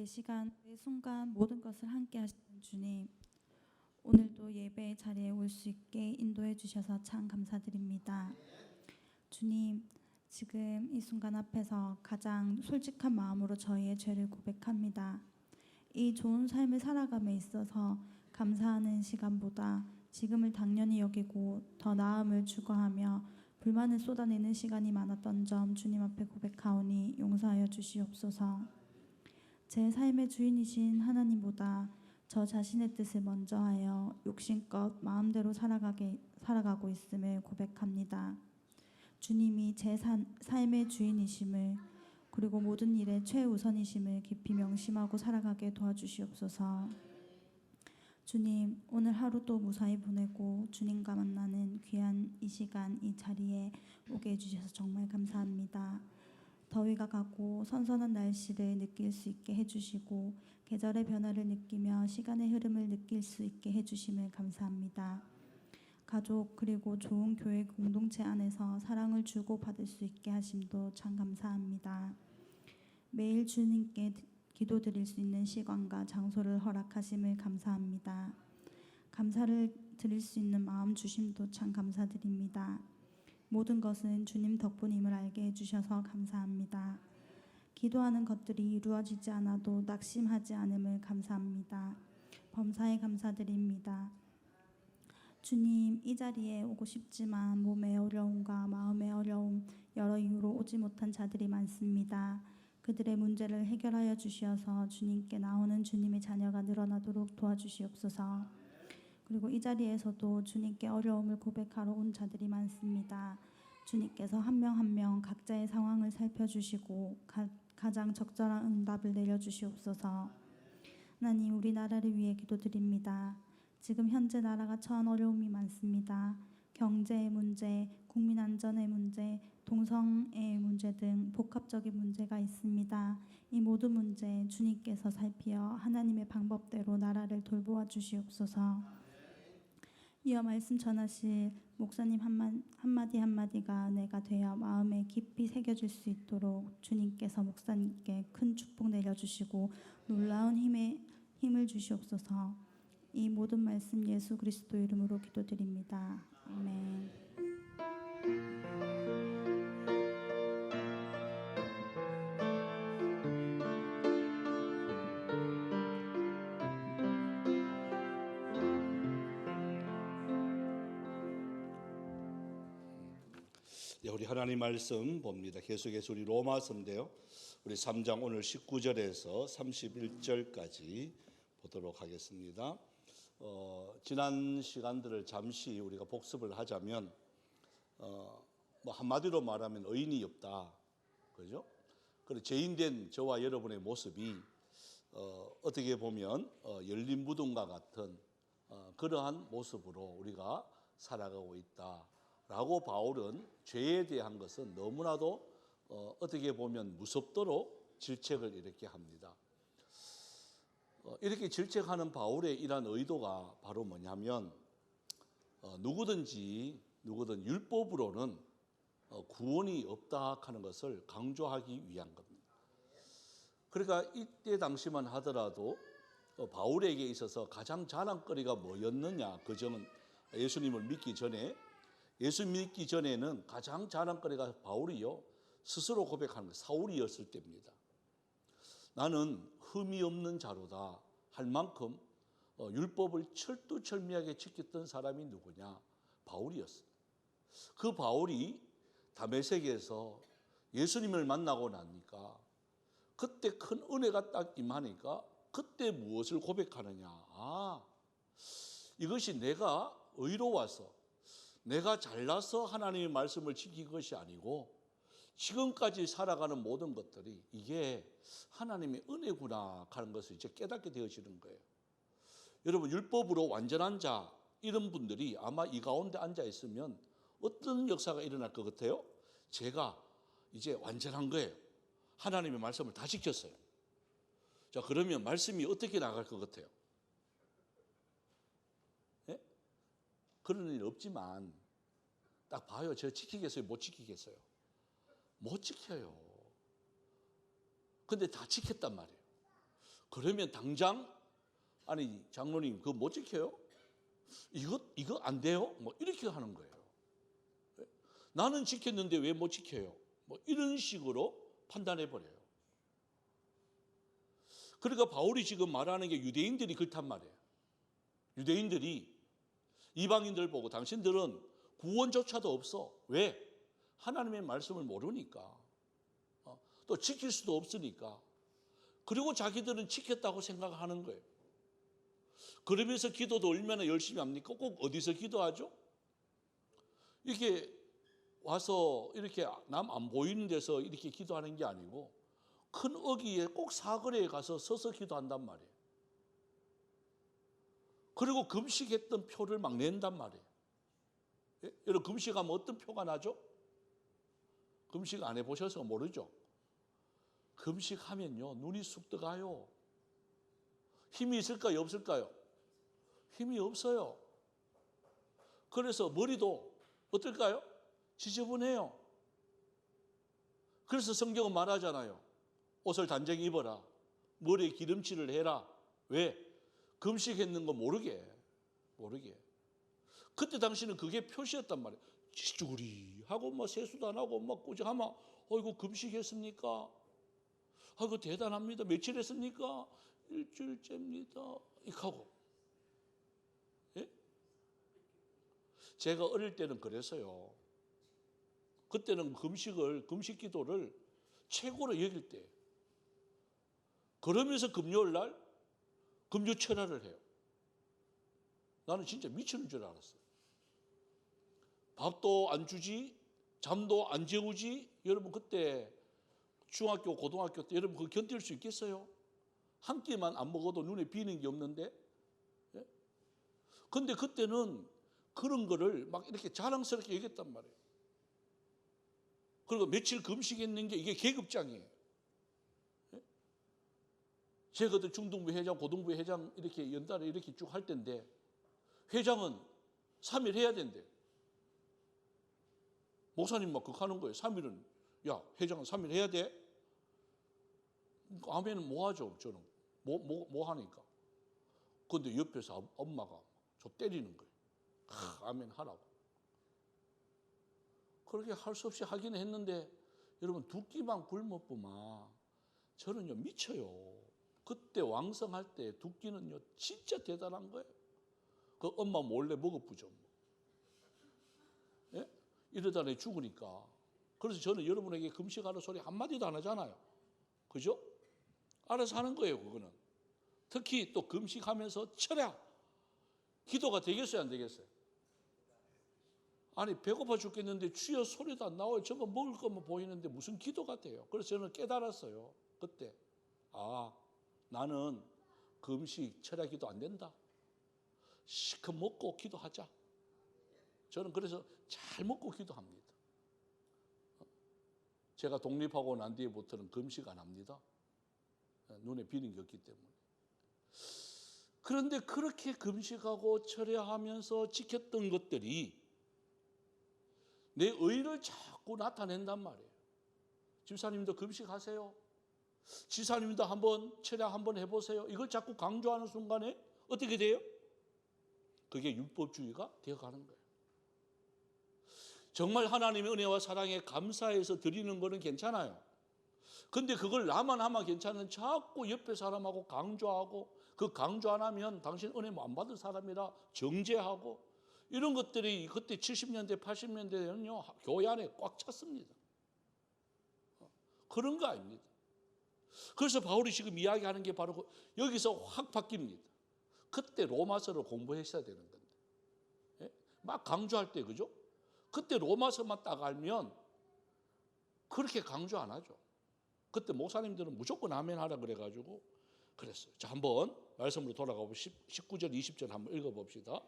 매 시간, 매 순간 모든 것을 함께 하시는 주님, 오늘도 예배의 자리에 올 수 있게 인도해 주셔서 참 감사드립니다. 주님, 지금 이 순간 앞에서 가장 솔직한 마음으로 저희의 죄를 고백합니다. 이 좋은 삶을 살아감에 있어서 감사하는 시간보다 지금을 당연히 여기고 더 나음을 추구하며 불만을 쏟아내는 시간이 많았던 점 주님 앞에 고백하오니 용서하여 주시옵소서. 제 삶의 주인이신 하나님보다 저 자신의 뜻을 먼저 하여 욕심껏 마음대로 살아가고 있음을 고백합니다. 주님이 제 삶의 주인이심을, 그리고 모든 일의 최우선이심을 깊이 명심하고 살아가게 도와주시옵소서. 주님, 오늘 하루도 무사히 보내고 주님과 만나는 귀한 이 시간, 이 자리에 오게 해주셔서 정말 감사합니다. 더위가 가고 선선한 날씨를 느낄 수 있게 해주시고 계절의 변화를 느끼며 시간의 흐름을 느낄 수 있게 해주심을 감사합니다. 가족 그리고 좋은 교회 공동체 안에서 사랑을 주고받을 수 있게 하심도 참 감사합니다. 매일 주님께 기도드릴 수 있는 시간과 장소를 허락하심을 감사합니다. 감사를 드릴 수 있는 마음 주심도 참 감사드립니다. 모든 것은 주님 덕분임을 알게 해주셔서 감사합니다. 기도하는 것들이 이루어지지 않아도 낙심하지 않음을 감사합니다. 범사에 감사드립니다. 주님, 이 자리에 오고 싶지만 몸의 어려움과 마음의 어려움, 여러 이유로 오지 못한 자들이 많습니다. 그들의 문제를 해결하여 주시어서 주님께 나오는 주님의 자녀가 늘어나도록 도와주시옵소서. 그리고 이 자리에서도 주님께 어려움을 고백하러 온 자들이 많습니다. 주님께서 한 명 한 명 각자의 상황을 살펴주시고 가장 적절한 응답을 내려주시옵소서. 하나님, 우리나라를 위해 기도드립니다. 지금 현재 나라가 처한 어려움이 많습니다. 경제의 문제, 국민 안전의 문제, 동성애의 문제 등 복합적인 문제가 있습니다. 이 모든 문제 주님께서 살피어 하나님의 방법대로 나라를 돌보아 주시옵소서. 이어 말씀 전하실 목사님 한마디 한마디가 은혜가 되어 마음에 깊이 새겨질 수 있도록 주님께서 목사님께 큰 축복 내려주시고 놀라운 힘을 주시옵소서. 이 모든 말씀 예수 그리스도 이름으로 기도드립니다. 아멘. 우리 하나님 말씀 봅니다. 계속해서 우리 로마서인데요. 우리 3장 오늘 19절에서 31절까지 보도록 하겠습니다. 지난 시간들을 잠시 우리가 복습을 하자면 뭐 한마디로 말하면 의인이 없다, 그죠? 그리고 죄인된 저와 여러분의 모습이 어떻게 보면 열린 무덤과 같은 그러한 모습으로 우리가 살아가고 있다라고 바울은 죄에 대한 것은 너무나도 어떻게 보면 무섭도록 질책을 이렇게 합니다. 이렇게 질책하는 바울의 이러한 의도가 바로 뭐냐면 누구든 율법으로는 구원이 없다 하는 것을 강조하기 위한 겁니다. 그러니까 이때 당시만 하더라도 바울에게 있어서 가장 자랑거리가 뭐였느냐, 그 점은 예수님을 믿기 전에, 예수 믿기 전에는 가장 자랑거리가 바울이요 스스로 고백하는 거 사울이었을 때입니다. 나는 흠이 없는 자로다 할 만큼 율법을 철두철미하게 지켰던 사람이 누구냐? 바울이었습니다. 그 바울이 다메섹에서 예수님을 만나고 나니까 그때 큰 은혜가 딱 임하니까 그때 무엇을 고백하느냐? 이것이 내가 의로워서 내가 잘나서 하나님의 말씀을 지킨 것이 아니고 지금까지 살아가는 모든 것들이 이게 하나님의 은혜구나 하는 것을 이제 깨닫게 되어지는 거예요. 여러분, 율법으로 완전한 자 이런 분들이 아마 이 가운데 앉아 있으면 어떤 역사가 일어날 것 같아요? 제가 이제 완전한 거예요. 하나님의 말씀을 다 지켰어요. 자, 그러면 말씀이 어떻게 나갈 것 같아요? 예? 그런 일 없지만 딱 봐요. 제가 지키겠어요? 못 지키겠어요? 못 지켜요. 근데 다 지켰단 말이에요. 그러면 당장 아니 장로님 그거 못 지켜요? 이거 안 돼요? 뭐 이렇게 하는 거예요. 나는 지켰는데 왜 못 지켜요? 뭐 이런 식으로 판단해 버려요. 그러니까 바울이 지금 말하는 게 유대인들이 그렇단 말이에요. 유대인들이 이방인들 보고 당신들은 구원조차도 없어. 왜? 하나님의 말씀을 모르니까. 또 지킬 수도 없으니까. 그리고 자기들은 지켰다고 생각하는 거예요. 그러면서 기도도 얼마나 열심히 합니까? 꼭 어디서 기도하죠? 이렇게 와서 이렇게 남 안 보이는 데서 이렇게 기도하는 게 아니고 큰 어귀에 꼭 사거리에 가서 서서 기도한단 말이에요. 그리고 금식했던 표를 막 낸단 말이에요. 예? 여러분 금식하면 어떤 표가 나죠? 금식 안 해보셔서 모르죠? 금식하면요 눈이 쑥 뜨가요. 힘이 있을까요? 없을까요? 힘이 없어요. 그래서 머리도 어떨까요? 지저분해요. 그래서 성경은 말하잖아요. 옷을 단정히 입어라. 머리에 기름칠을 해라. 왜? 금식했는 거 모르게. 그때 당시는 그게 표시였단 말이에요. 찌쭈구리 하고 뭐 세수도 안 하고 막 꾸정하면 어이구 금식했습니까? 아이고 대단합니다. 며칠 했습니까? 일주일째입니다. 이렇게 하고. 예? 제가 어릴 때는 그랬어요. 그때는 금식 기도를 최고로 여길 때. 그러면서 금요일 날 금요 철야를 해요. 나는 진짜 미치는 줄 알았어요. 밥도 안 주지, 잠도 안 재우지. 여러분 그때 중학교, 고등학교 때 여러분 그거 견딜 수 있겠어요? 한 끼만 안 먹어도 눈에 비는 게 없는데. 예? 근데 그때는 그런 거를 막 이렇게 자랑스럽게 얘기했단 말이에요. 그리고 며칠 금식했는 게 이게 계급장이에요. 예? 제가 그때 중등부 회장, 고등부 회장 이렇게 연달아 이렇게 쭉 할 텐데 회장은 3일 해야 된대. 목사님 막 그거 하는 거예요. 3일은 야 회장은 3일 해야 돼? 아멘은 뭐 하죠? 저는 뭐 하니까. 근데 옆에서 엄마가 저 때리는 거예요. 아멘 하라고. 그렇게 할 수 없이 하긴 했는데 여러분 두 끼만 굶었구만. 저는요 미쳐요. 그때 왕성할 때 두 끼는요 진짜 대단한 거예요. 그 엄마 몰래 먹어보죠. 예? 이러다가 죽으니까. 그래서 저는 여러분에게 금식하라 소리 한마디도 안 하잖아요. 그죠? 알아서 하는 거예요 그거는. 특히 또 금식하면서 철야 기도가 되겠어요 안 되겠어요? 아니 배고파 죽겠는데 주여 소리도 안 나와요. 저거 먹을 것만 보이는데 무슨 기도가 돼요. 그래서 저는 깨달았어요. 그때 나는 금식 철야 기도 안 된다. 시컷 먹고 기도하자. 저는 그래서 잘 먹고 기도합니다. 제가 독립하고 난 뒤에부터는 금식 안 합니다. 눈에 비는 게 없기 때문에. 그런데 그렇게 금식하고 철야하면서 지켰던 것들이 내 의를 자꾸 나타낸단 말이에요. 집사님도 금식하세요. 지사님도 한번 철야 한번 해보세요. 이걸 자꾸 강조하는 순간에 어떻게 돼요? 그게 율법주의가 되어가는 거예요. 정말 하나님의 은혜와 사랑에 감사해서 드리는 거는 괜찮아요. 근데 그걸 나만 하면 괜찮은 자꾸 옆에 사람하고 강조하고 그 강조 안 하면 당신 은혜 안 받을 사람이라 정죄하고 이런 것들이 그때 70년대 80년대에는요 교회 안에 꽉 찼습니다. 그런 거 아닙니다. 그래서 바울이 지금 이야기하는 게 바로 여기서 확 바뀝니다. 그때 로마서를 공부했어야 되는 건데 예? 막 강조할 때 그죠? 그때 로마서만 딱 알면 그렇게 강조 안 하죠. 그때 목사님들은 무조건 아멘 하라 그래가지고 그랬어요. 자, 한번 말씀으로 돌아가고 19절 20절 한번 읽어봅시다.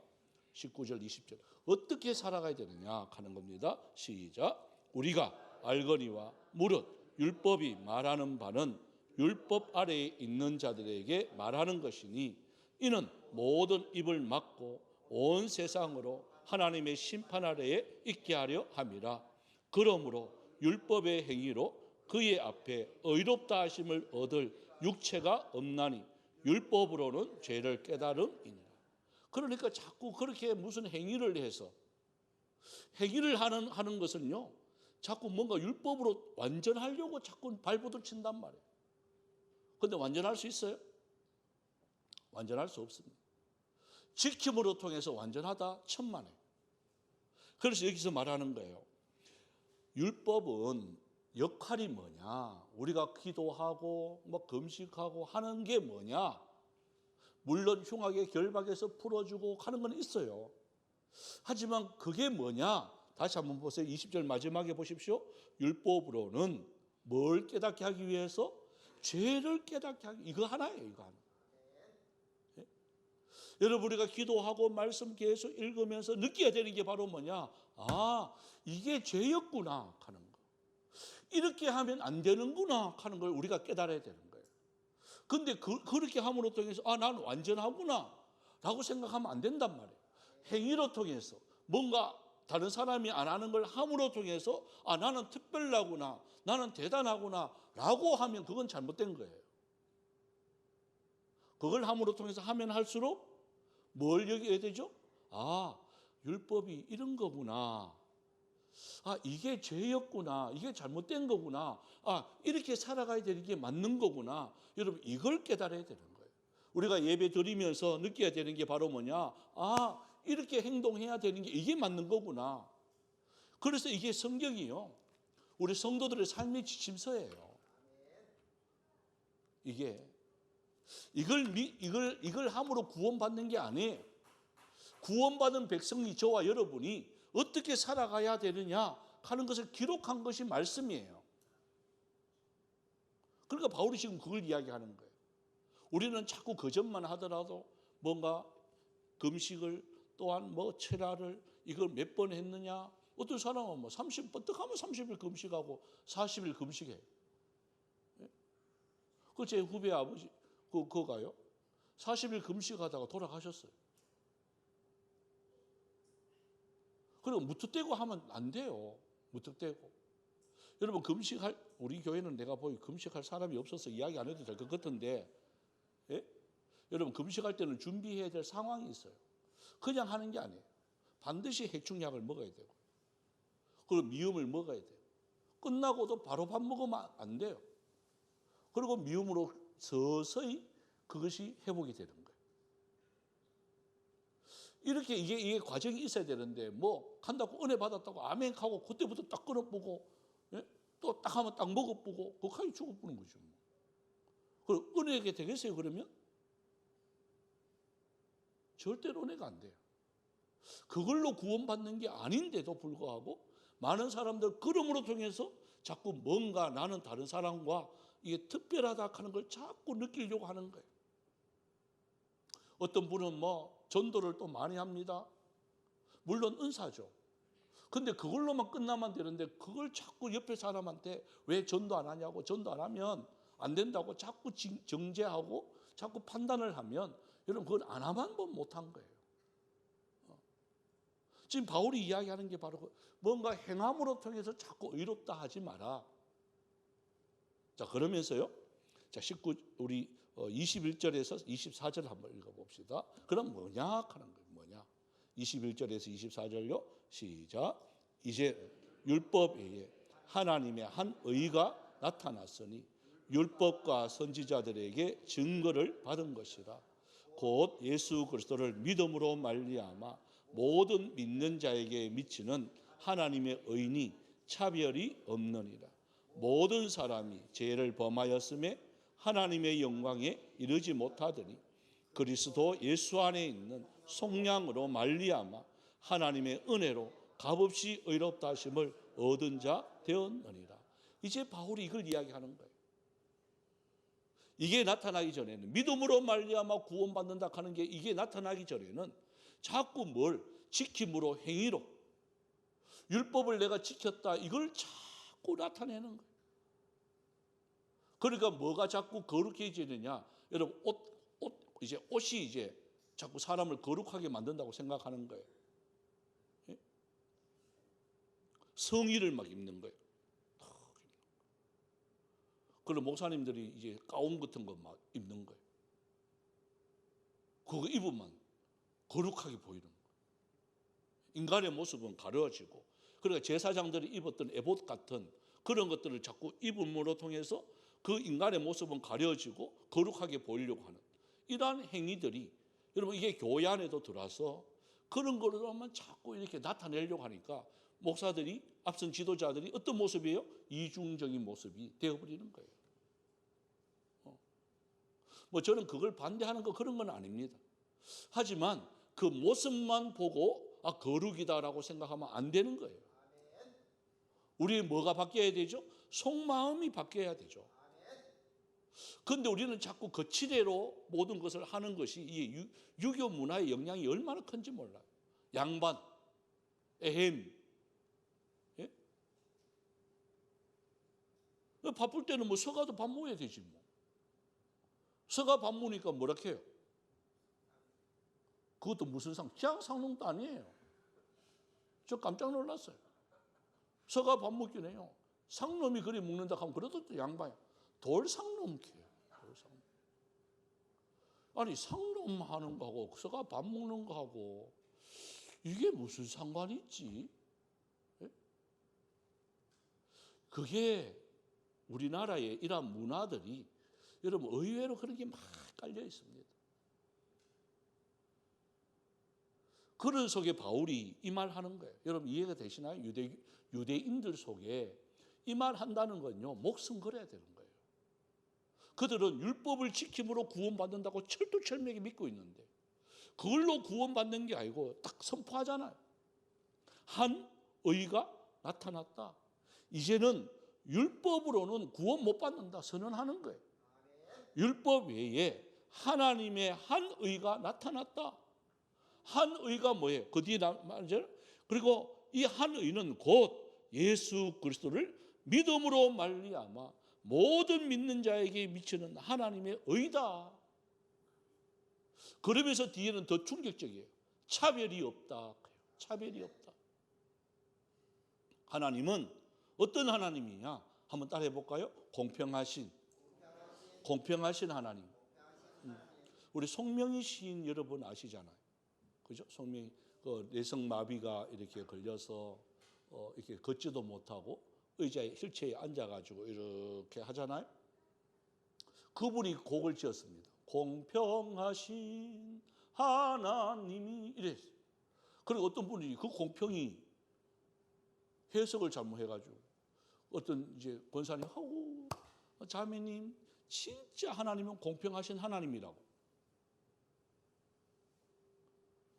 19절 20절 어떻게 살아가야 되느냐 하는 겁니다. 시작. 우리가 알거니와 무릇 율법이 말하는 바는 율법 아래에 있는 자들에게 말하는 것이니 이는 모든 입을 막고 온 세상으로 하나님의 심판 아래에 있게 하려 함이라. 그러므로 율법의 행위로 그의 앞에 의롭다 하심을 얻을 육체가 없나니 율법으로는 죄를 깨달음이니라. 그러니까 자꾸 그렇게 무슨 행위를 해서 행위를 하는 것은요, 자꾸 뭔가 율법으로 완전하려고 자꾸 발버둥 친단 말이에요. 근데 완전할 수 있어요? 완전할 수 없습니다. 지킴으로 통해서 완전하다 천만에. 그래서 여기서 말하는 거예요. 율법은 역할이 뭐냐? 우리가 기도하고 뭐 금식하고 하는 게 뭐냐? 물론 흉악의 결박에서 풀어주고 하는 건 있어요. 하지만 그게 뭐냐? 다시 한번 보세요. 20절 마지막에 보십시오. 율법으로는 뭘 깨닫게 하기 위해서? 죄를 깨닫게 하기. 이거 하나예요. 이거 하나. 예? 여러분 우리가 기도하고 말씀 계속 읽으면서 느껴야 되는 게 바로 뭐냐? 아, 이게 죄였구나 하는 거. 이렇게 하면 안 되는구나 하는 걸 우리가 깨달아야 되는 거예요. 근데 그렇게 함으로 통해서 난 완전하구나 라고 생각하면 안 된단 말이에요. 행위로 통해서 뭔가 다른 사람이 안 하는 걸 함으로 통해서 나는 특별하구나, 나는 대단하구나 라고 하면 그건 잘못된 거예요. 그걸 함으로 통해서 하면 할수록 뭘 여겨야 되죠? 율법이 이런 거구나. 이게 죄였구나. 이게 잘못된 거구나. 이렇게 살아가야 되는 게 맞는 거구나. 여러분 이걸 깨달아야 되는 거예요. 우리가 예배 드리면서 느껴야 되는 게 바로 뭐냐? 이렇게 행동해야 되는 게 이게 맞는 거구나. 그래서 이게 성경이요, 우리 성도들의 삶의 지침서예요. 이걸 함으로 구원받는 게 아니에요. 구원받은 백성이 저와 여러분이 어떻게 살아가야 되느냐 하는 것을 기록한 것이 말씀이에요. 그러니까 바울이 지금 그걸 이야기하는 거예요. 우리는 자꾸 거짓만 하더라도 뭔가 금식을 또한 철야를 이걸 몇 번 했느냐. 어떤 사람은 30번 30일 금식하고 40일 금식해요. 그 제 후배 아버지 그거가요 40일 금식하다가 돌아가셨어요. 그리고 무턱대고 하면 안 돼요. 무턱대고. 여러분 우리 교회는 내가 보기 금식할 사람이 없어서 이야기 안 해도 될 것 같은데, 예? 여러분 금식할 때는 준비해야 될 상황이 있어요. 그냥 하는 게 아니에요. 반드시 해충약을 먹어야 되고, 그리고 미음을 먹어야 돼요. 끝나고도 바로 밥 먹으면 안 돼요. 그리고 미움으로 서서히 그것이 회복이 되는 거예요. 이렇게 이게 과정이 있어야 되는데 간다고 은혜 받았다고 아멘 하고 그때부터 딱 끊어보고, 예? 또 딱 하면 딱 먹어보고 그까지 죽어보는 거죠. 그럼 은혜가 되겠어요? 그러면 절대로 은혜가 안 돼요. 그걸로 구원받는 게 아닌데도 불구하고 많은 사람들 그럼으로 통해서 자꾸 뭔가 나는 다른 사람과 이게 특별하다 하는 걸 자꾸 느끼려고 하는 거예요. 어떤 분은 전도를 또 많이 합니다. 물론 은사죠. 근데 그걸로만 끝나면 되는데 그걸 자꾸 옆에 사람한테 왜 전도 안 하냐고, 전도 안 하면 안 된다고 자꾸 정죄하고 자꾸 판단을 하면 여러분 그걸 안 하면 못한 거예요. 지금 바울이 이야기하는 게 바로 뭔가 행함으로 통해서 자꾸 의롭다 하지 마라. 자, 그러면서요. 자, 우리 21절에서 24절 한번 읽어봅시다. 그럼 뭐냐 하는 거예요. 뭐냐? 21절에서 24절요. 시작. 이제 율법 외에 하나님의 한 의가 나타났으니 율법과 선지자들에게 증거를 받은 것이라. 곧 예수 그리스도를 믿음으로 말미암아 모든 믿는 자에게 미치는 하나님의 의인이 차별이 없느니라. 모든 사람이 죄를 범하였음에 하나님의 영광에 이르지 못하더니 그리스도 예수 안에 있는 속량으로 말미암아 하나님의 은혜로 값없이 의롭다 하심을 얻은 자 되었느니라. 이제 바울이 이걸 이야기하는 거예요. 이게 나타나기 전에는 믿음으로 말미암아 구원받는다 하는 게 이게 나타나기 전에는 자꾸 뭘 지킴으로 행위로 율법을 내가 지켰다 이걸 자꾸 나타내는 거예요. 그러니까 뭐가 자꾸 거룩해지느냐? 여러분 옷이 이제 자꾸 사람을 거룩하게 만든다고 생각하는 거예요. 예? 성의를 막 입는 거예요. 그리고 목사님들이 이제 가운 같은 거 막 입는 거예요. 그거 입으면 거룩하게 보이는 거예요. 인간의 모습은 가려지고, 그러니까 제사장들이 입었던 에봇 같은 그런 것들을 자꾸 입음으로 통해서 그 인간의 모습은 가려지고 거룩하게 보이려고 하는 이러한 행위들이, 여러분 이게 교회 안에도 들어와서 그런 거로만 자꾸 이렇게 나타내려고 하니까 목사들이, 앞선 지도자들이 어떤 모습이에요? 이중적인 모습이 되어버리는 거예요. 뭐 저는 그걸 반대하는 거 그런 건 아닙니다. 하지만 그 모습만 보고 거룩이다라고 생각하면 안 되는 거예요. 우리 뭐가 바뀌어야 되죠? 속마음이 바뀌어야 되죠. 그런데 우리는 자꾸 거치대로 모든 것을 하는 것이 이 유교 문화의 영향이 얼마나 큰지 몰라요. 양반, 에헴. 예? 바쁠 때는 뭐 서가도 밥 먹어야 되지 뭐. 서가 밥 먹으니까 뭐라 해요? 그것도 무슨 그냥 상놈도 아니에요. 저 깜짝 놀랐어요. 서가 밥 먹긴 해요. 상놈이 그리 먹는다 하면 그래도 또 양반이야. 돌상놈 키요. 돌상놈. 아니 상놈 하는 거하고 서가 밥 먹는 거하고 이게 무슨 상관이 있지? 예? 그게 우리나라의 이러한 문화들이 여러분 의외로 그런 게 막 깔려 있습니다. 그런 속에 바울이 이 말 하는 거예요. 여러분 이해가 되시나요? 유대인들 속에 이 말 한다는 건요, 목숨 걸어야 되는 거예요. 그들은 율법을 지킴으로 구원받는다고 철두철미하게 믿고 있는데 그걸로 구원받는 게 아니고 딱 선포하잖아요. 한 의가 나타났다. 이제는 율법으로는 구원 못 받는다 선언하는 거예요. 율법 외에 하나님의 한 의가 나타났다. 한 의가 뭐예요? 그 뒤에 말이죠. 그리고 이 한 의는 곧 예수 그리스도를 믿음으로 말미암아 모든 믿는 자에게 미치는 하나님의 의다. 그러면서 뒤에는 더 충격적이에요. 차별이 없다. 차별이 없다. 하나님은 어떤 하나님이냐? 한번 따라해 볼까요? 공평하신 하나님. 우리 송명희 시인 여러분 아시잖아요. 그죠? 송명희 뇌성마비가 이렇게 걸려서 이렇게 걷지도 못하고 의자에 휠체어에 앉아가지고 이렇게 하잖아요. 그분이 곡을 지었습니다. 공평하신 하나님이 이랬어요. 그리고 어떤 분이 그 공평이 해석을 잘못해가지고 어떤 이제 권사님 하고 자매님 진짜 하나님은 공평하신 하나님이라고.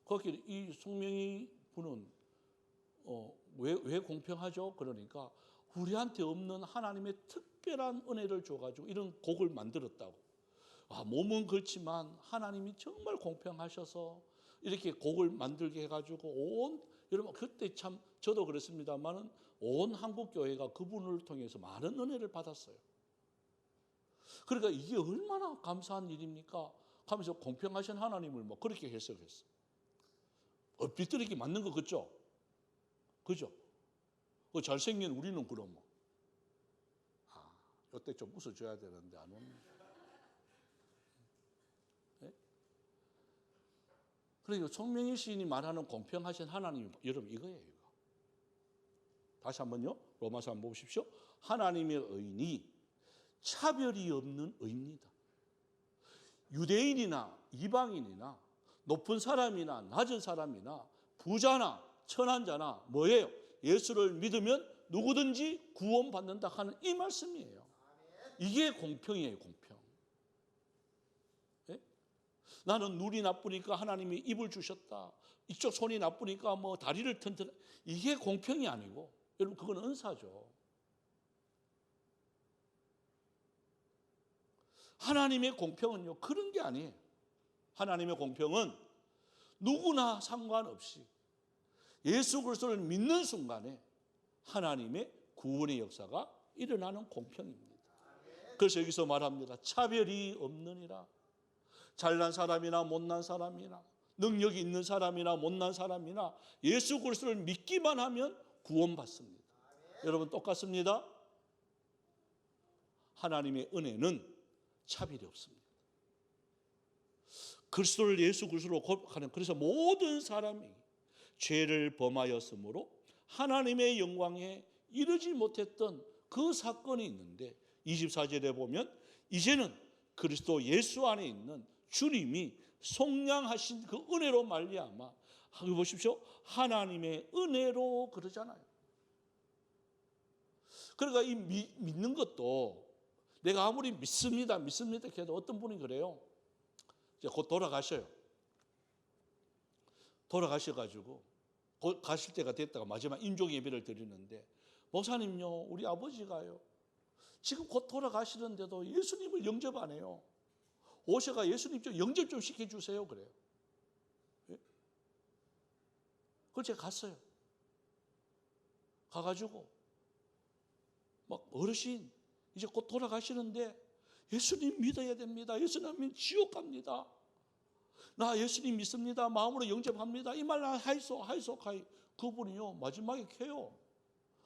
거기 이 송명희 분은 왜 공평하죠? 그러니까 우리한테 없는 하나님의 특별한 은혜를 줘가지고 이런 곡을 만들었다고. 몸은 그렇지만 하나님이 정말 공평하셔서 이렇게 곡을 만들게 해가지고 여러분 그때 참 저도 그랬습니다만은 온 한국 교회가 그분을 통해서 많은 은혜를 받았어요. 그러니까 이게 얼마나 감사한 일입니까? 하면서 공평하신 하나님을 뭐 그렇게 해석했어. 빗들이기 맞는 거 그죠? 그죠? 잘생긴 우리는 그러면 이때 좀 웃어줘야 되는데 안 웃네. 네? 그러니까 송명희 시인이 말하는 공평하신 하나님, 여러분 이거예요. 이거. 다시 한번요. 로마서 한번 보십시오. 하나님의 의인이 차별이 없는 의입니다. 유대인이나 이방인이나 높은 사람이나 낮은 사람이나 부자나 천한 자나 뭐예요? 예수를 믿으면 누구든지 구원받는다 하는 이 말씀이에요. 이게 공평이에요. 공평. 네? 나는 눈이 나쁘니까 하나님이 입을 주셨다. 이쪽 손이 나쁘니까 뭐 다리를 튼튼. 이게 공평이 아니고 여러분 그건 은사죠. 하나님의 공평은요 그런 게 아니에요. 하나님의 공평은 누구나 상관없이 예수 그리스도를 믿는 순간에 하나님의 구원의 역사가 일어나는 공평입니다. 그래서 여기서 말합니다. 차별이 없느니라. 잘난 사람이나 못난 사람이나 능력이 있는 사람이나 못난 사람이나 예수 그리스도를 믿기만 하면 구원받습니다. 여러분 똑같습니다. 하나님의 은혜는 차별이 없습니다. 그리스도를 예수 그리스도로 고백하는, 그래서 모든 사람이 죄를 범하였으므로 하나님의 영광에 이르지 못했던 그 사건이 있는데 24절에 보면 이제는 그리스도 예수 안에 있는 주님이 속량하신 그 은혜로 말미암아, 보십시오, 하나님의 은혜로 그러잖아요. 그러니까 이 믿는 것도 내가 아무리 믿습니다 해도 어떤 분이 그래요. 이제 곧 돌아가셔요. 돌아가셔가지고 곧 가실 때가 됐다가 마지막 인종 예배를 드리는데, 목사님요, 우리 아버지가요 지금 곧 돌아가시는데도 예수님을 영접 안 해요. 오셔가 예수님 좀 영접 좀 시켜주세요 그래요. 예? 그걸 제가 갔어요. 가가지고 막 어르신 이제 곧 돌아가시는데 예수님 믿어야 됩니다. 예수님 믿으면 지옥 갑니다. 나 예수님 믿습니다. 마음으로 영접합니다. 이 말 하이소 하이. 그분이요 마지막에 캐요.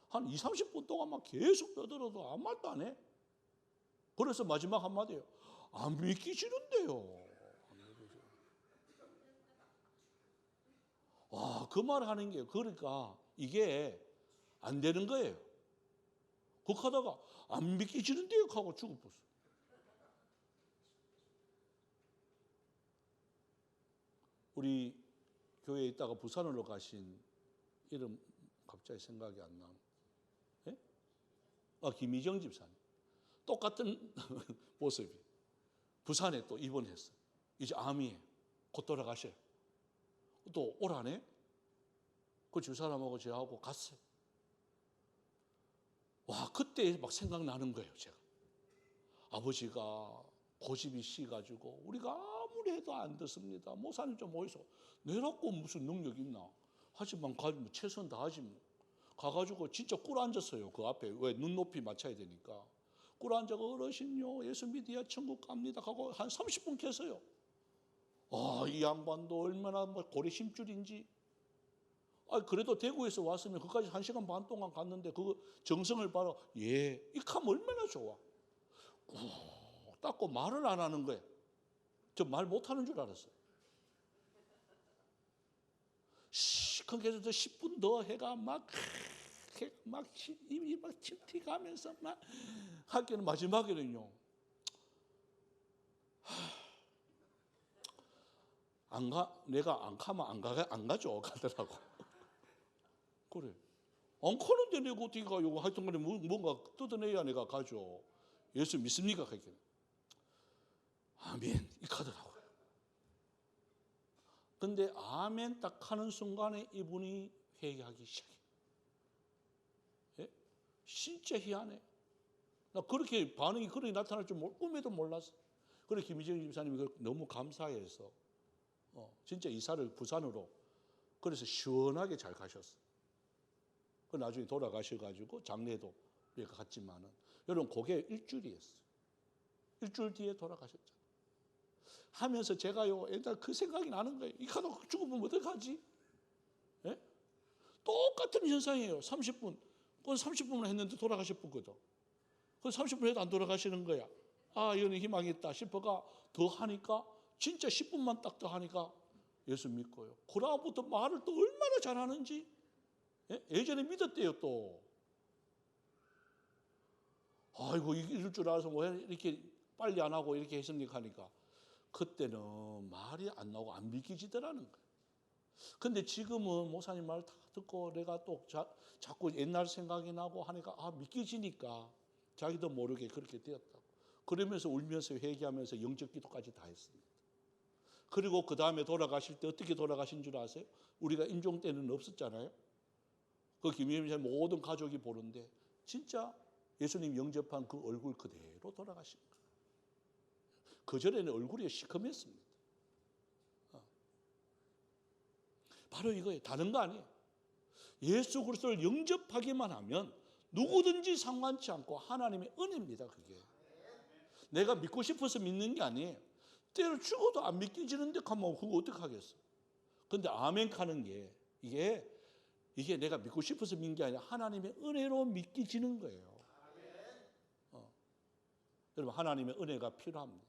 한 20-30분 동안 막 계속 떠들어도 아무 말도 안 해. 그래서 마지막 한마디예요. 안 믿기지는데요. 와, 그 말 하는 게, 그러니까 이게 안 되는 거예요. 그렇게 하다가 안 믿기지는데요 하고 죽어버렸어. 우리 교회에 있다가 부산으로 가신 이름 갑자기 생각이 안 나네. 예? 김희정 집사님. 똑같은 모습이. 부산에 또 입원했어요. 이제 암이에요. 곧 돌아가셔요. 또 오라네. 그 주사람하고 저하고 갔어요. 와, 그때 막 생각나는 거예요, 제가. 아버지가 고집이 씨가지고 우리가 아무리 해도 안 듣습니다. 목사님 좀 모이소. 내라고 무슨 능력 있나? 하지만 가지고 최선 다하지 뭐. 가가지고 진짜 꿇어 앉았어요. 그 앞에 왜 눈높이 맞춰야 되니까. 꿇어 앉아가 어르신요 예수 믿어야 천국 갑니다 하고 한 30분 계세요. 이 양반도 얼마나 고래 심줄인지. 그래도 대구에서 왔으면 그까지 1시간 반 동안 갔는데 그 정성을 봐라. 예, 이카면 얼마나 좋아. 꾹 닦고 말을 안 하는 거예요. 저 말 못하는 줄 알았어요. 그래서 10분 더 해가 입이 막 침튀 가면서 막 하기는 마지막에는요. 내가 안 가면 안 가죠. 가더라고. 그래. 안 가는데 내가 어떻게 가요? 하여튼 간에 뭔가 뜯어내야 내가 가죠. 예수 믿습니까? 그렇게. 아멘. 이 가더라고요. 근데 아멘 딱 하는 순간에 이분이 회개하기 시작해요. 예? 진짜 희한해. 나 그렇게 반응이 그렇게 나타날 줄 꿈에도 몰랐어. 그래 김희정 집사님이 너무 감사해서 진짜 이사를 부산으로 그래서 시원하게 잘 가셨어. 그 나중에 돌아가셔가지고 장례도 우리가 갔지만은 여러분 그게 일주일이었어요. 일주일 뒤에 돌아가셨잖아요. 하면서 제가요 일단 그 생각이 나는 거예요. 이 카드 죽으면 어떡하지? 예? 똑같은 현상이에요. 30분. 그건 30분을 했는데 돌아가셨거든. 그 30분 해도 안 돌아가시는 거야. 이거는 희망이 있다 싶어가 더 하니까 진짜 10분만 딱 더 하니까 예수 믿고요. 그다음부터 말을 또 얼마나 잘하는지. 예전에 믿었대요 또. 아이고 이럴 줄 알아서 뭐 이렇게 빨리 안 하고 이렇게 했습니까 하니까 그때는 말이 안 나오고 안 믿기지더라는 거예요. 근데 지금은 목사님 말 다 듣고 내가 또 자꾸 옛날 생각이 나고 하니까 믿기지니까 자기도 모르게 그렇게 되었다고. 그러면서 울면서 회개하면서 영적 기도까지 다 했습니다. 그리고 그 다음에 돌아가실 때 어떻게 돌아가신 줄 아세요? 우리가 임종 때는 없었잖아요. 그 김혜민 모든 가족이 보는데 진짜 예수님 영접한 그 얼굴 그대로 돌아가신 거예요. 그전에는 얼굴이 시커맸습니다. 바로 이거예요. 다른 거 아니에요. 예수 그리스도를 영접하기만 하면 누구든지 상관치 않고 하나님의 은혜입니다. 그게. 내가 믿고 싶어서 믿는 게 아니에요. 때로 죽어도 안 믿기지는데 가면 그거 어떡하겠어. 근데 아멘 하는 게 이게 내가 믿고 싶어서 믿는 게 아니라 하나님의 은혜로 믿기지는 거예요. 여러분 하나님의 은혜가 필요합니다.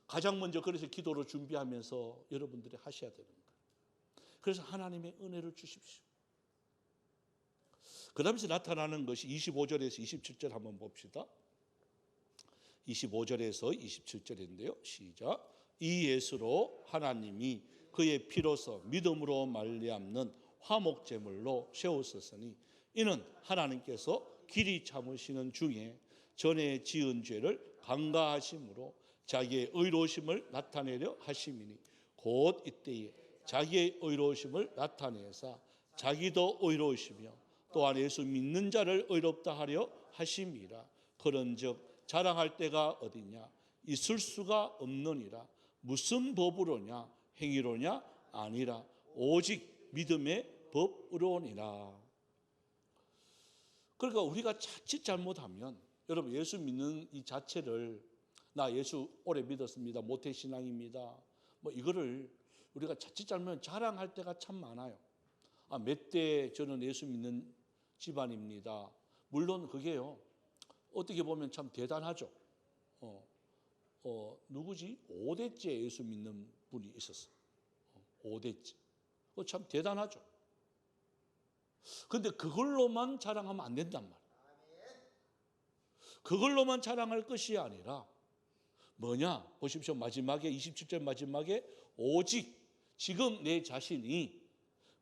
가장 먼저 그래서 기도로 준비하면서 여러분들이 하셔야 되는 거예요. 그래서 하나님의 은혜를 주십시오. 그 다음에 나타나는 것이 25절에서 27절 한번 봅시다. 25절에서 27절인데요. 시작. 이 예수로 하나님이 그의 피로서 믿음으로 말미암는 화목제물로 세우셨으니 이는 하나님께서 길이 참으시는 중에 전에 지은 죄를 간과하심으로 자기의 의로우심을 나타내려 하심이니 곧 이때에 자기의 의로우심을 나타내사 자기도 의로우시며 또한 예수 믿는 자를 의롭다 하려 하심이라. 그런즉 자랑할 때가 어디냐 있을 수가 없느니라. 무슨 법으로냐 행위로냐 아니라 오직 믿음의 법으로니라. 그러니까 우리가 자칫 잘못하면 여러분 예수 믿는 이 자체를 나 예수 오래 믿었습니다. 모태신앙입니다. 뭐 이거를 우리가 자칫 잘못하면 자랑할 때가 참 많아요. 몇 대 저는 예수 믿는 집안입니다. 물론 그게요. 어떻게 보면 참 대단하죠. 누구지? 5대째 예수 믿는 분이 있었어. 5대째. 참 대단하죠. 근데 그걸로만 자랑하면 안 된단 말이에요. 그걸로만 자랑할 것이 아니라 뭐냐? 보십시오. 마지막에 27절 마지막에 오직 지금 내 자신이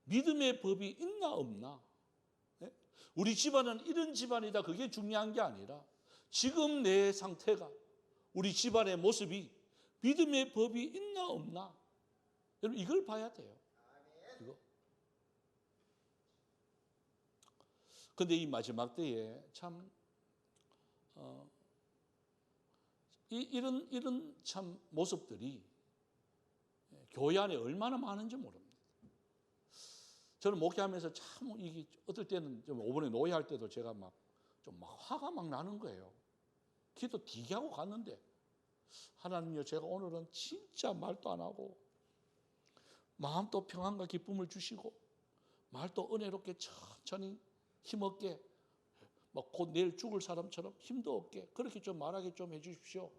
믿음의 법이 있나 없나? 네? 우리 집안은 이런 집안이다. 그게 중요한 게 아니라 지금 내 상태가 우리 집안의 모습이 믿음의 법이 있나 없나? 여러분 이걸 봐야 돼요. 이거. 근데 이 마지막 때에 참 이런 참 모습들이 교회 안에 얼마나 많은지 모릅니다. 저는 목회하면서 참 이게 어떨 때는 좀 오번에 노예할 때도 제가 막 화가 막 나는 거예요. 기도 되게 하고 갔는데 하나님요 제가 오늘은 진짜 말도 안 하고 마음도 평안과 기쁨을 주시고 말도 은혜롭게 천천히 힘없게 막 곧 내일 죽을 사람처럼 힘도 없게 그렇게 좀 말하게 좀 해주십시오.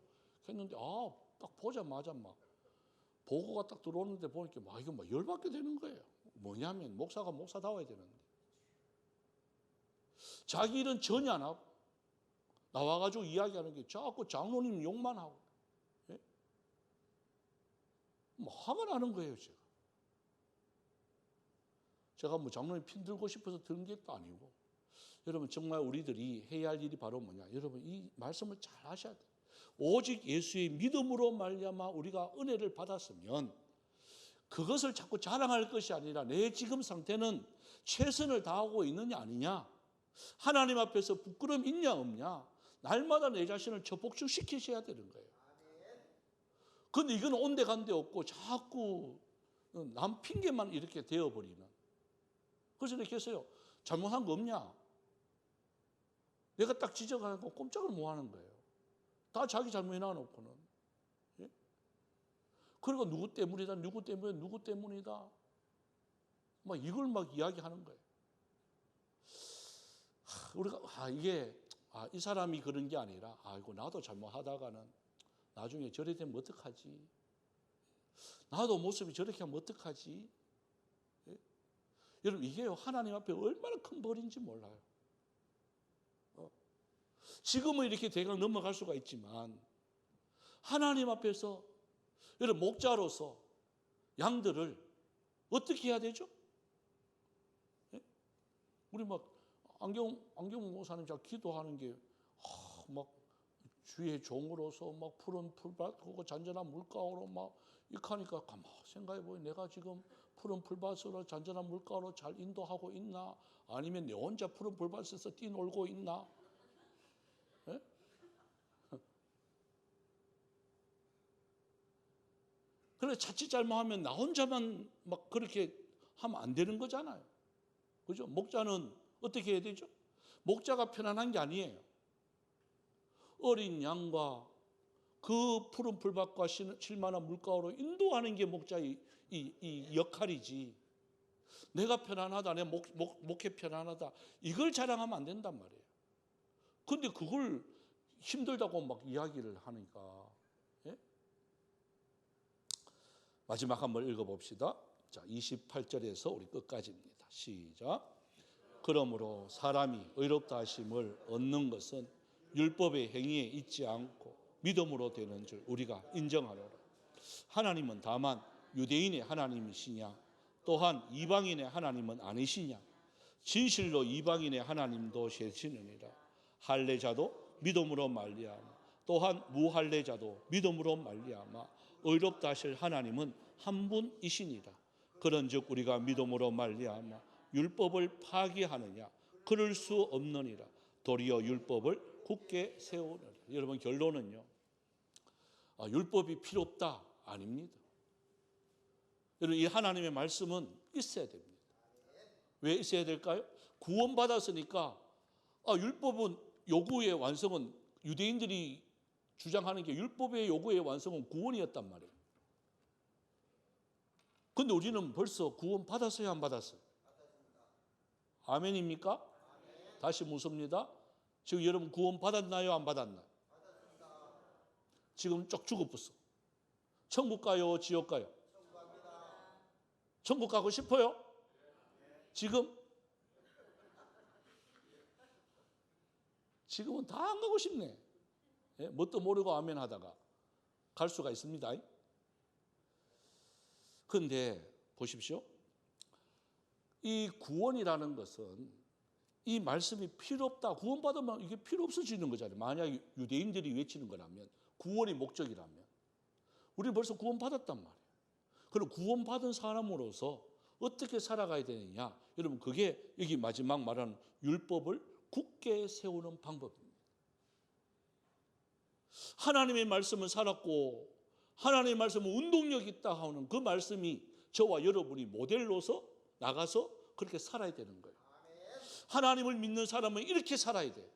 했는데 딱 보자마자 막 보고가 딱 들어오는데 보니까 막 이거 막 열받게 되는 거예요. 뭐냐면 목사가 목사다워야 되는데 자기 일은 전혀 안 하고 나와가지고 이야기하는 게 자꾸 장로님 욕만 하고 예? 뭐 화가 나는 거예요. 제가 뭐 장로님 핀 들고 싶어서 들은 게 또 아니고 여러분 정말 우리들이 해야 할 일이 바로 뭐냐 여러분 이 말씀을 잘 하셔야 돼요. 오직 예수의 믿음으로 말미암아 우리가 은혜를 받았으면 그것을 자꾸 자랑할 것이 아니라 내 지금 상태는 최선을 다하고 있느냐 아니냐 하나님 앞에서 부끄러움 있냐 없냐 날마다 내 자신을 접복시키셔야 되는 거예요. 그런데 이건 온데간데 없고 자꾸 남 핑계만 이렇게 되어버리는. 그래서 이렇게 했어요. 잘못한 거 없냐? 내가 딱 지적하는 거 꼼짝을 못 하는 거예요. 다 자기 잘못이 나놓고는. 예? 그리고 누구 때문이다, 누구 때문이다. 막 이걸 막 이야기하는 거예요. 우리가 이게 이 사람이 그런 게 아니라 이거 나도 잘못하다가는 나중에 저래 되면 어떡하지? 나도 모습이 저렇게 하면 어떡하지? 예? 여러분 이게요 하나님 앞에 얼마나 큰 벌인지 몰라요. 지금은 이렇게 대강 넘어갈 수가 있지만 하나님 앞에서 여러분 목자로서 양들을 어떻게 해야 되죠? 예? 우리 막 안경 목사님 잘 기도하는 게 막 주의 종으로서 막 푸른 풀밭 그거 잔잔한 물가로 막 이렇게 하니까 가만 생각해 보니 내가 지금 푸른 풀밭으로 잔잔한 물가로 잘 인도하고 있나? 아니면 내 혼자 푸른 풀밭에서 뛰놀고 있나? 예? 그래 자칫 잘못하면 나 혼자만 막 그렇게 하면 안 되는 거잖아요. 그죠? 목자는 어떻게 해야 되죠? 목자가 편안한 게 아니에요. 어린 양과 그 푸른 풀밭과 쉴만한 물가로 인도하는 게 목자의 이 역할이지. 내가 편안하다, 내 목회 편안하다 이걸 자랑하면 안 된단 말이에요. 그런데 그걸 힘들다고 막 이야기를 하니까 예? 마지막 한번 읽어봅시다. 자, 28절에서 우리 끝까지입니다. 시작. 그러므로 사람이 의롭다 하심을 얻는 것은 율법의 행위에 있지 않고 믿음으로 되는 줄 우리가 인정하노라. 하나님은 다만 유대인의 하나님이시냐 또한 이방인의 하나님은 아니시냐. 진실로 이방인의 하나님도 계시느니라. 할례자도 믿음으로 말미암아 또한 무할례자도 믿음으로 말미암아 의롭다 하실 하나님은 한 분이시니라. 그런즉 우리가 믿음으로 말미암아 율법을 파기하느냐 그럴 수 없느니라. 도리어 율법을 굳게 세우느니라. 여러분 결론은요, 율법이 필요 없다 아닙니다. 여러분 이 하나님의 말씀은 있어야 됩니다. 왜 있어야 될까요? 구원받았으니까 율법은 요구의 완성은 유대인들이 주장하는 게 율법의 요구의 완성은 구원이었단 말이에요. 근데 우리는 벌써 구원 받았어요, 안 받았어요? 아멘입니까? 다시 묻습니다. 지금 여러분 구원 받았나요, 안 받았나요? 지금 쭉 죽어버렸어. 천국 가요, 지옥 가요? 천국 가고 싶어요? 지금은 다 안 가고 싶네. 예? 뭣도 모르고 아멘 하다가 갈 수가 있습니다. 그런데 보십시오. 이 구원이라는 것은 이 말씀이 필요 없다. 구원받으면 이게 필요 없어지는 거잖아요. 만약 유대인들이 외치는 거라면, 구원이 목적이라면 우리는 벌써 구원받았단 말이에요. 그럼 구원받은 사람으로서 어떻게 살아가야 되느냐? 여러분 그게 여기 마지막 말하는 율법을 굳게 세우는 방법입니다. 하나님의 말씀을 살았고 하나님의 말씀은 운동력이 있다 하는 그 말씀이 저와 여러분이 모델로서 나가서 그렇게 살아야 되는 거예요. 하나님을 믿는 사람은 이렇게 살아야 돼요.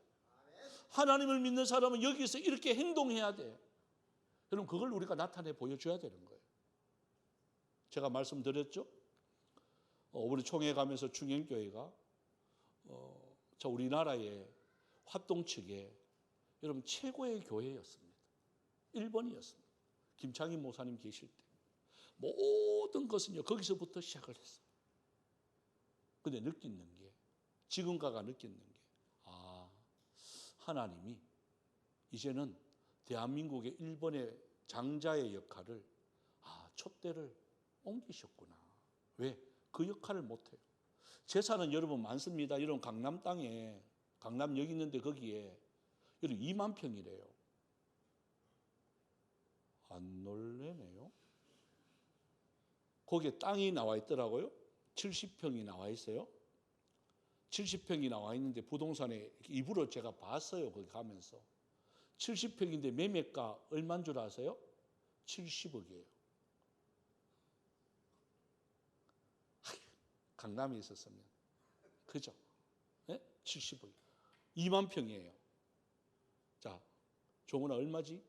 하나님을 믿는 사람은 여기서 이렇게 행동해야 돼요. 여러분 그걸 우리가 나타내 보여줘야 되는 거예요. 제가 말씀드렸죠. 우리 총회 가면서 중행교회가 저 우리나라의 화동 측에 여러분 최고의 교회였습니다. 1번이었습니다. 김창희 목사님 계실 때 모든 것은요 거기서부터 시작을 했어요. 근데 느끼는 게 지금가가 느끼는 게 하나님이 이제는 대한민국의 1번의 장자의 역할을 촛대를 옮기셨구나. 왜? 그 역할을 못해요. 재산은 여러분 많습니다. 여러분 강남 땅에 강남역 있는데 거기에 여러분 2만 평이래요. 안 놀래네요. 거기에 땅이 나와 있더라고요. 70평이 나와 있어요. 70평이 나와 있는데 부동산에 입으로 제가 봤어요. 거기 가면서 70평인데 매매가 얼마인 줄 아세요? 70억이에요. 강남에 있었으면 그죠? 네? 70억 2만 평이에요. 자, 종훈아 얼마지?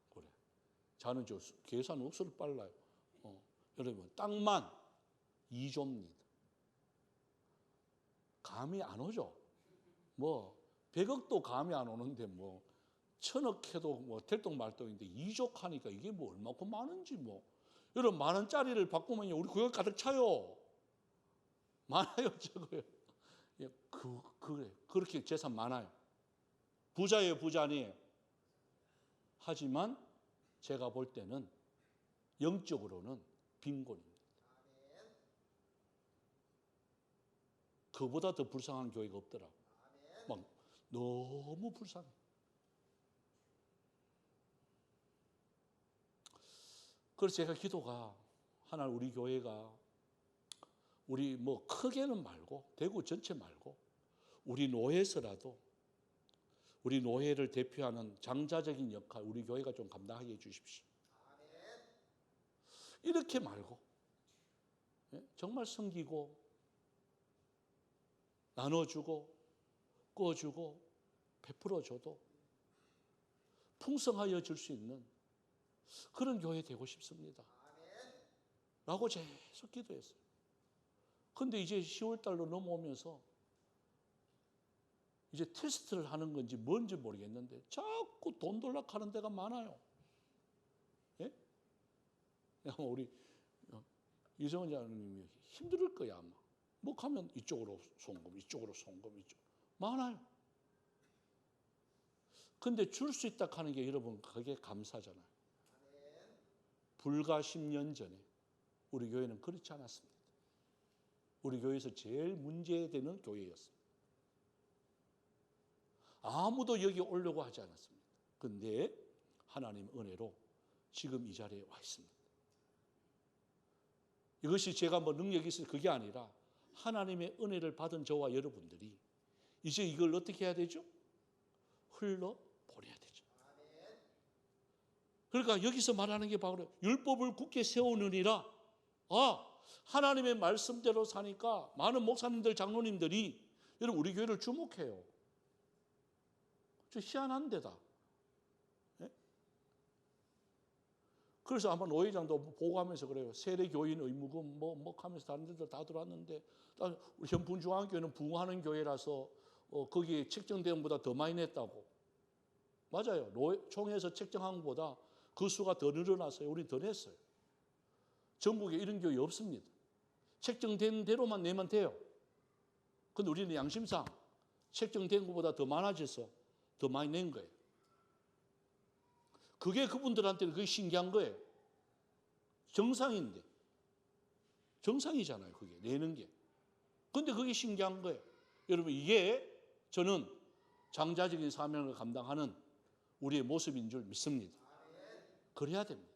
그래. 자는 저 계산 억수로 빨라요. 여러분 땅만 2조입니다. 감이 안 오죠? 뭐 100억도 감이 안 오는데 뭐 1000억 해도 뭐 될똥말똥인데 2조 하니까 이게 뭐 얼마큼 많은지 뭐. 여러분 만 원짜리를 바꾸면요 우리 구역 가득 차요. 많아요, 적어요. 예, 그래 그렇게 재산 많아요. 부자예요, 부자 아니에요. 하지만 제가 볼 때는 영적으로는 빈곤입니다. 그보다 더 불쌍한 교회가 없더라고. 막 너무 불쌍해. 그래서 제가 기도가 하나님 우리 교회가 우리 뭐 크게는 말고 대구 전체 말고 우리 노회에서라도 우리 노회를 대표하는 장자적인 역할 우리 교회가 좀 감당하게 해주십시오. 이렇게 말고 정말 섬기고 나눠주고 꺼주고 베풀어줘도 풍성하여 줄 수 있는 그런 교회 되고 싶습니다. 라고 계속 기도했어요. 근데 이제 10월 달로 넘어오면서 이제 테스트를 하는 건지 뭔지 모르겠는데 자꾸 돈 돌락하는 데가 많아요. 예? 아마 우리 이성원 장로님이 힘들 거야 아마. 뭐 가면 이쪽으로 송금, 이쪽으로 송금, 이쪽 많아요. 근데 줄 수 있다 하는 게 여러분 그게 감사잖아요. 불과 10년 전에 우리 교회는 그렇지 않았습니다. 우리 교회에서 제일 문제되는 교회였습니다. 아무도 여기 오려고 하지 않았습니다. 그런데 하나님 은혜로 지금 이 자리에 와 있습니다. 이것이 제가 뭐 능력이 있어서 그게 아니라 하나님의 은혜를 받은 저와 여러분들이 이제 이걸 어떻게 해야 되죠? 흘러보내야 되죠. 그러니까 여기서 말하는 게 바로 율법을 굳게 세우느니라. 하나님의 말씀대로 사니까 많은 목사님들, 장로님들이 여러분 우리 교회를 주목해요. 저 희한한 데다. 그래서 아마 노회장도 보고하면서 그래요. 세례교인 의무금 뭐 하면서 다른 데도 다 들어왔는데 우리 현풍중앙교회는 부흥하는 교회라서 거기에 책정된 것보다 더 많이 냈다고. 맞아요. 총회에서 책정한 것보다 그 수가 더 늘어났어요. 우리 더 냈어요. 전국에 이런 교회 없습니다. 책정된 대로만 내면 돼요. 근데 우리는 양심상 책정된 것보다 더 많아져서 더 많이 낸 거예요. 그게 그분들한테는 그게 신기한 거예요. 정상인데. 정상이잖아요. 그게 내는 게. 근데 그게 신기한 거예요. 여러분 이게 저는 장자적인 사명을 감당하는 우리의 모습인 줄 믿습니다. 그래야 됩니다.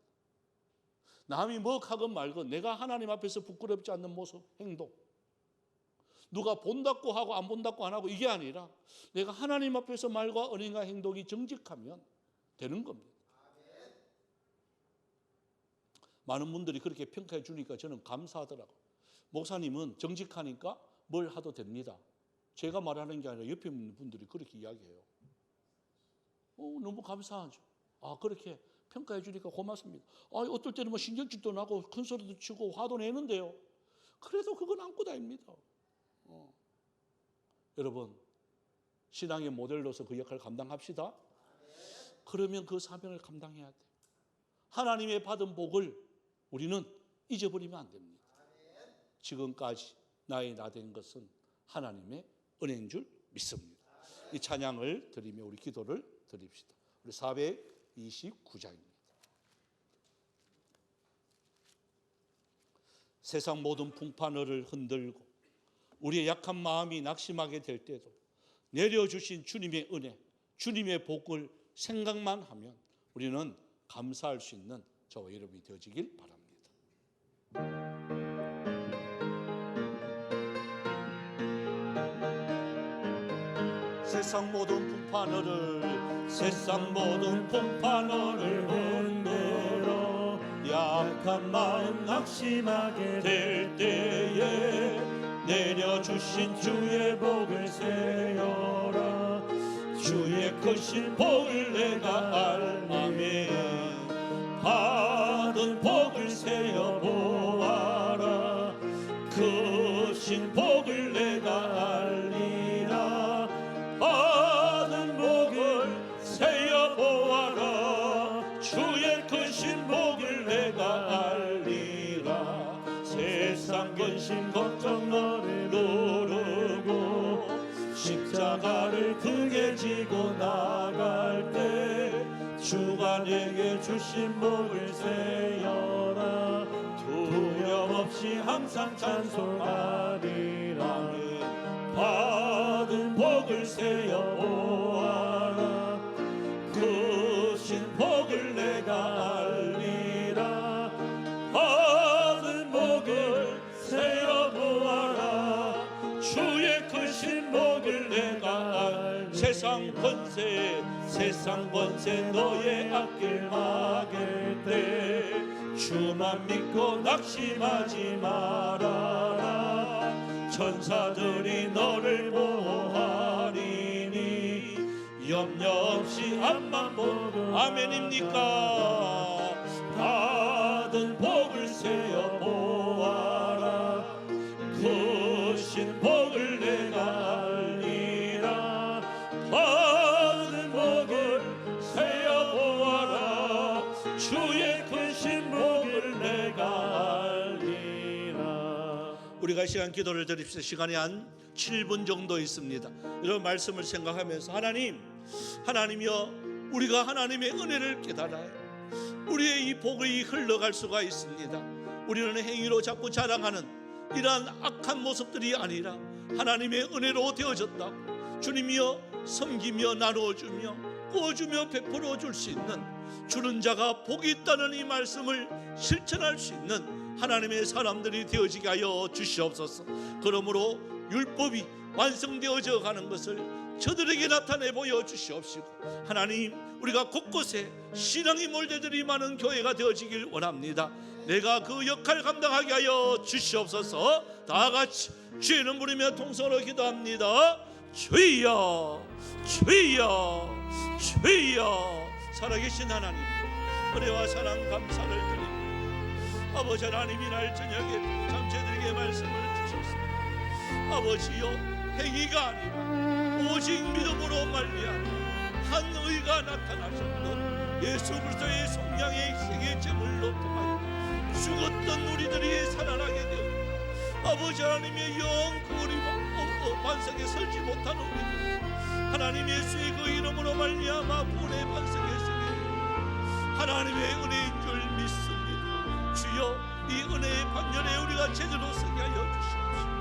남이 뭐 하건 말건 내가 하나님 앞에서 부끄럽지 않는 모습, 행동. 누가 본다고 하고 안 본다고 안 하고 이게 아니라 내가 하나님 앞에서 말과 언행과 행동이 정직하면 되는 겁니다. 많은 분들이 그렇게 평가해 주니까 저는 감사하더라고요. 목사님은 정직하니까 뭘 하도 됩니다. 제가 말하는 게 아니라 옆에 있는 분들이 그렇게 이야기해요. 너무 감사하죠. 그렇게 평가해 주니까 고맙습니다. 어떨 때는 뭐 신경질도 나고 큰 소리도 치고 화도 내는데요. 그래도 그건 안고 다닙니다. 여러분 신앙의 모델로서 그 역할을 감당합시다. 그러면 그 사명을 감당해야 돼요. 하나님의 받은 복을 우리는 잊어버리면 안 됩니다. 지금까지 나의 나 된 것은 하나님의 은혜인 줄 믿습니다. 이 찬양을 드리며 우리 기도를 드립시다. 우리 429장입니다. 세상 모든 풍파너를 흔들고 우리의 약한 마음이 낙심하게 될 때도 내려주신 주님의 은혜, 주님의 복을 생각만 하면 우리는 감사할 수 있는 저와 여러분이 되어지길 바랍니다. 세상 모든 풍파 너를 흔들어 약한 마음 낙심하게 될 때에 내려주신 주의 복을 세어라. 주의 크신 복을 내가 알면 받은 복을 세어 보아라. 크신 복을 내가 알리라. 받은 복을 세어 보아라. 주의 크신 복을 내가 알리라. 세상 근심 걱정 너를 누르고 십자가를 크게 지고 나갈 때 주가 내게 주신 복을 세어라. 두려움 없이 항상 찬송하리라. 받은 복을 세어 보아라. 크신 복을 내가 알리라. 받은 복을 세어 보아라. 주의 크신 복을 내가 알리라. 세상 권세 너의 앞길 막을 때 주만 믿고 낙심하지 말아라. 천사들이 너를 보호하리니 염려 없이 앞만 보고. 아멘입니까? 받은 복을 세어 보아라. 크신 복을 내가 알리라. 받은 복을 세어 보아라. 주의 크신 복을 내가 우리가 시간 기도를 드립시다. 시간이 한 7분 정도 있습니다. 이런 말씀을 생각하면서 하나님이여 우리가 하나님의 은혜를 깨달아요. 우리의 이 복이 흘러갈 수가 있습니다. 우리는 행위로 자꾸 자랑하는 이러한 악한 모습들이 아니라 하나님의 은혜로 되어졌다고 주님이여 섬기며 나누어주며 구워주며 베풀어 줄 수 있는 주는 자가 복이 있다는 이 말씀을 실천할 수 있는 하나님의 사람들이 되어지게 하여 주시옵소서. 그러므로 율법이 완성되어져 가는 것을 저들에게 나타내 보여 주시옵시고 하나님 우리가 곳곳에 신앙이 몰려들이 많은 교회가 되어지길 원합니다. 내가 그 역할 감당하게 하여 주시옵소서. 다 같이 주의 이름 부르며 통성으로 기도합니다. 주여 주여 주여. 살아계신 하나님 은혜와 사랑 감사를 드립니다. 아버지 하나님 이날 저녁에 잠재들에게 말씀을 주셨습니다. 아버지여 행위가 아니라 오직 믿음으로 말미암아 한 의가 나타나셨던 예수 그리스도의 성령의 희생의 제물로 통하여 죽었던 우리들이 살아나게 되었고 아버지 하나님의 영 거리 반석에 설지 못한 우리들 하나님 예수의 그 이름으로 말미암아 구원의 반석에 서게 하나님의 은혜인 줄 믿습니다. 주여 이 은혜의 반열에 우리가 제대로 서게 하여 주시옵소서.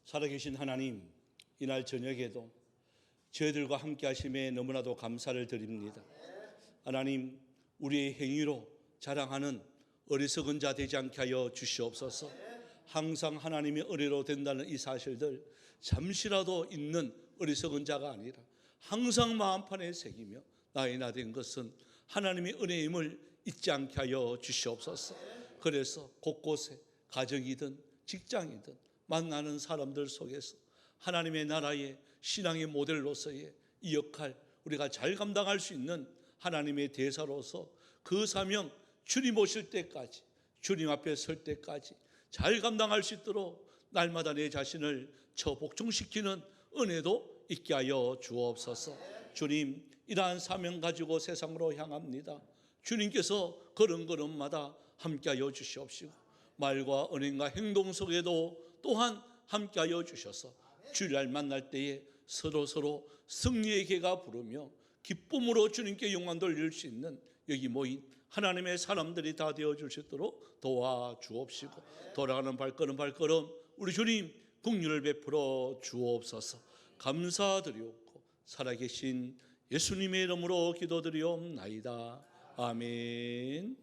살아계신 하나님, 이날 저녁에도 저희들과 함께 하심에 너무나도 감사를 드립니다. 하나님, 우리의 행위로 자랑하는 어리석은 자 되지 않게 하여 주시옵소서. 항상 하나님의 은혜로 된다는 이 사실들 잠시라도 있는 어리석은 자가 아니라 항상 마음판에 새기며 나의 나 된 것은 하나님의 은혜임을 잊지 않게 하여 주시옵소서. 그래서 곳곳에 가정이든 직장이든 만나는 사람들 속에서 하나님의 나라의 신앙의 모델로서의 이 역할 우리가 잘 감당할 수 있는 하나님의 대사로서 그 사명 주님 오실 때까지, 주님 앞에 설 때까지 잘 감당할 수 있도록 날마다 내 자신을 복종시키는 은혜도 있게 하여 주옵소서. 주님, 이러한 사명 가지고 세상으로 향합니다. 주님께서 걸음걸음마다 함께하여 주시옵시고 말과 언행과 행동 속에도 또한 함께하여 주셔서 주일날 만날 때에 서로 승리의 개가 부르며 기쁨으로 주님께 영광 돌릴 수 있는 여기 모인 하나님의 사람들이 다 되어줄 수 있도록 도와주옵시고 돌아가는 발걸음 우리 주님 긍휼을 베풀어 주옵소서. 감사드리옵고 살아계신 예수님의 이름으로 기도드리옵나이다. 아멘.